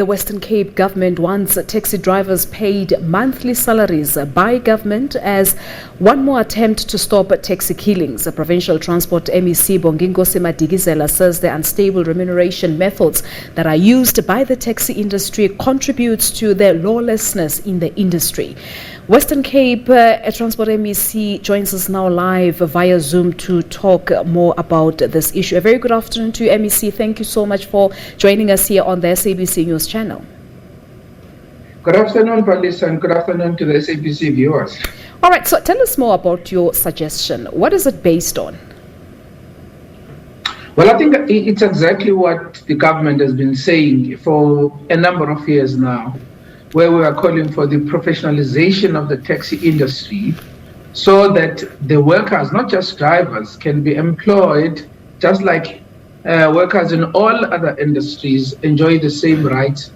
The Western Cape government wants taxi drivers paid monthly salaries by government as one more attempt to stop taxi killings. The Provincial Transport MEC Bonginkosi Madikizela says the unstable remuneration methods that are used by the taxi industry contributes to the lawlessness in the industry. Western Cape Transport MEC joins us now live via Zoom to talk more about this issue. A very good afternoon to you, MEC. Thank you so much for joining us here on the SABC News channel. Good afternoon, Palisa, and good afternoon to the SABC viewers. All right, so tell us more about your suggestion. What is it based on? Well, I think it's exactly what the government has been saying for a number of years now, where we are calling for the professionalization of the taxi industry so that the workers, not just drivers, can be employed just like workers in all other industries, enjoy the same rights.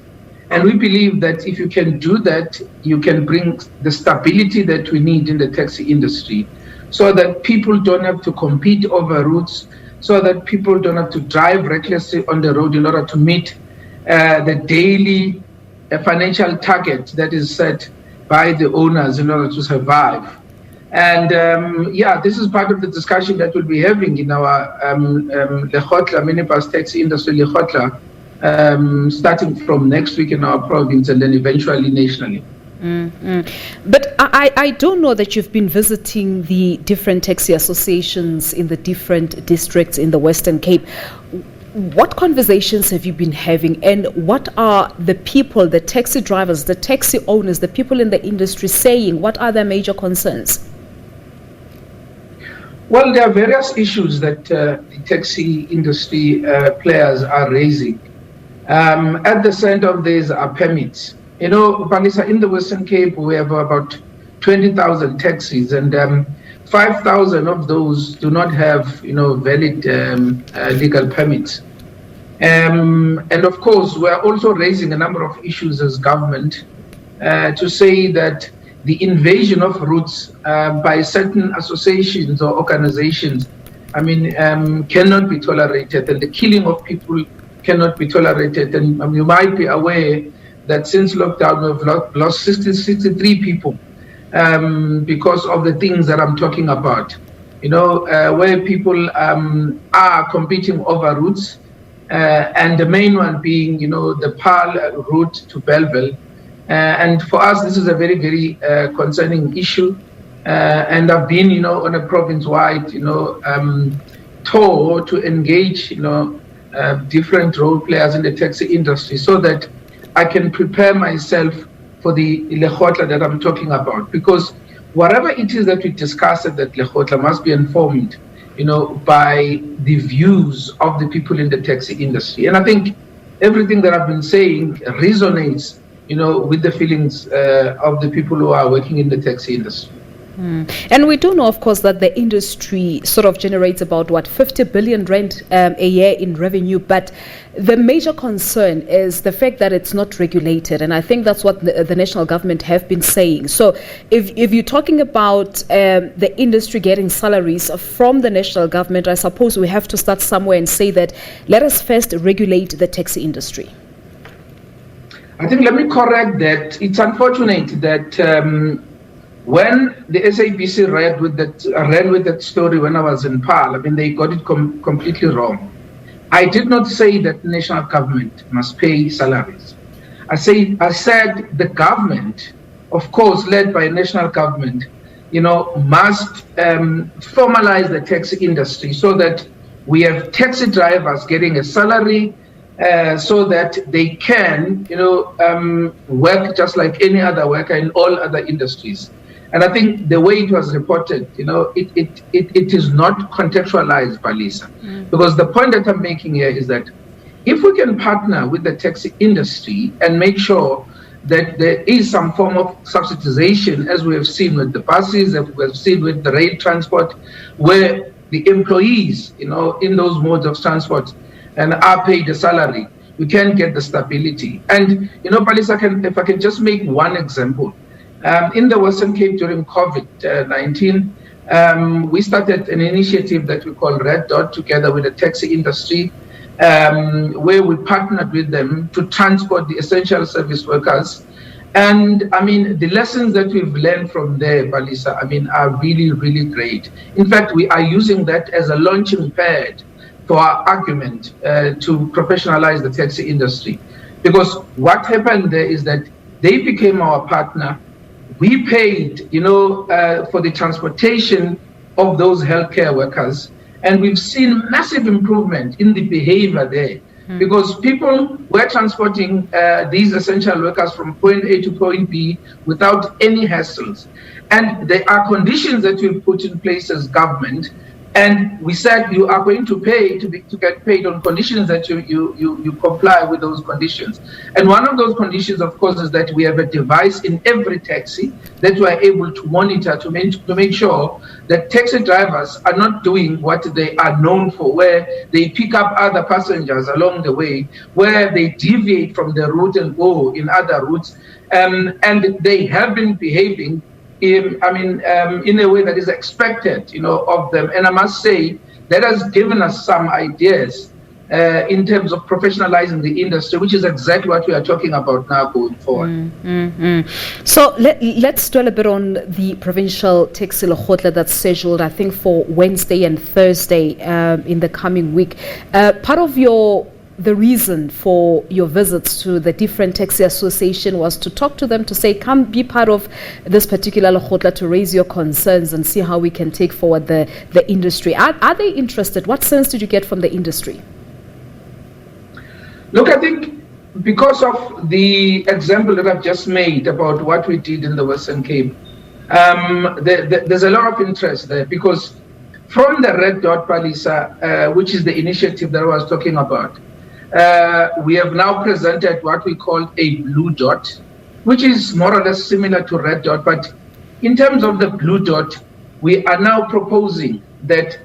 And we believe that if you can do that, you can bring the stability that we need in the taxi industry so that people don't have to compete over routes, so that people don't have to drive recklessly on the road in order to meet the daily financial target that is set by the owners in order to survive. And this is part of the discussion that we'll be having in our Lekgotla minibus taxi industry, Lekgotla, starting from next week in our province and then eventually nationally. But I don't know that you've been visiting the different taxi associations in the different districts in the Western Cape. What conversations have you been having, and what are the people, the taxi drivers, the taxi owners, the people in the industry saying? What are their major concerns? Well, there are various issues that the taxi industry players are raising. At the center of these are permits. You know, Palisa, in the Western Cape, we have about 20,000 taxis, and 5,000 of those do not have, valid legal permits. And of course, we're also raising a number of issues as government to say that the invasion of routes by certain associations or organizations, cannot be tolerated, and the killing of people cannot be tolerated. And you might be aware that since lockdown, we've lost 63 people because of the things that I'm talking about. Where people are competing over routes, and the main one being, the PAL route to Belleville. And for us, this is a very, very concerning issue. And I've been, on a province-wide, tour to engage, different role players in the taxi industry so that I can prepare myself for the Lekgotla that I'm talking about. Because whatever it is that we discuss at that Lekgotla must be informed, by the views of the people in the taxi industry. And I think everything that I've been saying resonates, with the feelings of the people who are working in the taxi industry. And we do know, of course, that the industry sort of generates about 50 billion rand a year in revenue, but the major concern is the fact that it's not regulated, and I think that's what the national government have been saying. So if you're talking about the industry getting salaries from the national government, I suppose we have to start somewhere and say that let us first regulate the taxi industry. I think let me correct that. It's unfortunate that when the SABC ran with that story when I was in PAL, they got it completely wrong. I did not say that the national government must pay salaries. I said the government, of course, led by national government, must formalize the taxi industry so that we have taxi drivers getting a salary so that they can, work just like any other worker in all other industries. And I think the way it was reported, it is not contextualized by Lisa. Because the point that I'm making here is that if we can partner with the taxi industry and make sure that there is some form of subsidization, as we have seen with the buses, as we have seen with the rail transport, where the employees, in those modes of transport and are paid a salary, we can get the stability. And, Palisa, if I can just make one example. In the Western Cape during COVID-19, we started an initiative that we call Red Dot together with the taxi industry where we partnered with them to transport the essential service workers. And I mean, the lessons that we've learned from there, Balisa, I mean, are really, really great. In fact, we are using that as a launching pad for our argument to professionalize the taxi industry. Because what happened there is that they became our partner. We paid, for the transportation of those healthcare workers. And we've seen massive improvement in the behavior there. Because people were transporting these essential workers from point A to point B without any hassles. And there are conditions that we've put in place as government. And we said you are going to pay to get paid on conditions that you comply with those conditions. And one of those conditions, of course, is that we have a device in every taxi that we are able to monitor to make sure that taxi drivers are not doing what they are known for, where they pick up other passengers along the way, where they deviate from the route and go in other routes. And they have been behaving in a way that is expected, of them. And I must say, that has given us some ideas in terms of professionalizing the industry, which is exactly what we are talking about now going forward. So let's dwell a bit on the provincial taxi lekgotla that's scheduled, I think, for Wednesday and Thursday in the coming week. Part of the reason for your visits to the different taxi association was to talk to them, to say, come be part of this particular lekgotla, to raise your concerns and see how we can take forward the industry. Are they interested? What sense did you get from the industry? Look, I think because of the example that I've just made about what we did in the Western Cape, there's a lot of interest there, because from the Red Dot Palisa, which is the initiative that I was talking about, we have now presented what we call a blue dot, which is more or less similar to Red Dot. But in terms of the blue dot, we are now proposing that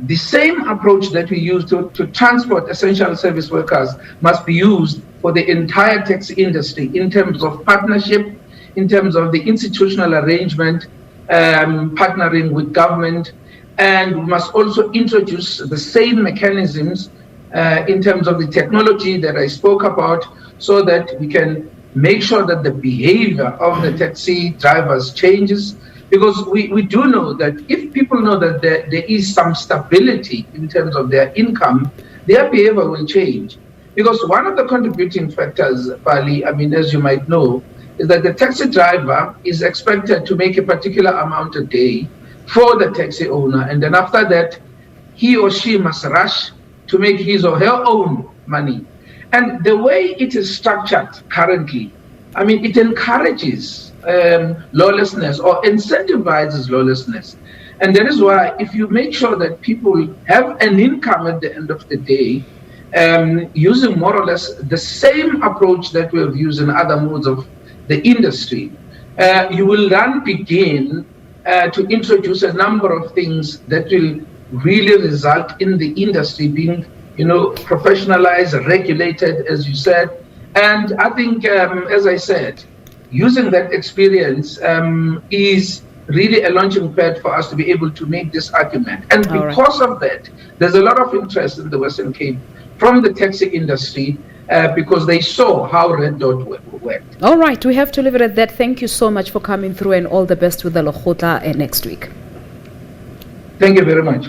the same approach that we use to transport essential service workers must be used for the entire taxi industry in terms of partnership, in terms of the institutional arrangement, partnering with government. And we must also introduce the same mechanisms in terms of the technology that I spoke about, so that we can make sure that the behavior of the taxi drivers changes. Because we do know that if people know that there is some stability in terms of their income, their behavior will change. Because one of the contributing factors, Bali, as you might know, is that the taxi driver is expected to make a particular amount a day for the taxi owner. And then after that, he or she must rush to make his or her own money. And the way it is structured currently, it encourages lawlessness or incentivizes lawlessness. And that is why, if you make sure that people have an income at the end of the day, using more or less the same approach that we have used in other modes of the industry, you will then begin to introduce a number of things that will really result in the industry being, professionalized, regulated, as you said. And I think, as I said, using that experience is really a launching pad for us to be able to make this argument. And because of that, there's a lot of interest in the Western Cape from the taxi industry because they saw how Red Dot worked. All right, we have to leave it at that. Thank you so much for coming through, and all the best with the lekgotla next week. Thank you very much.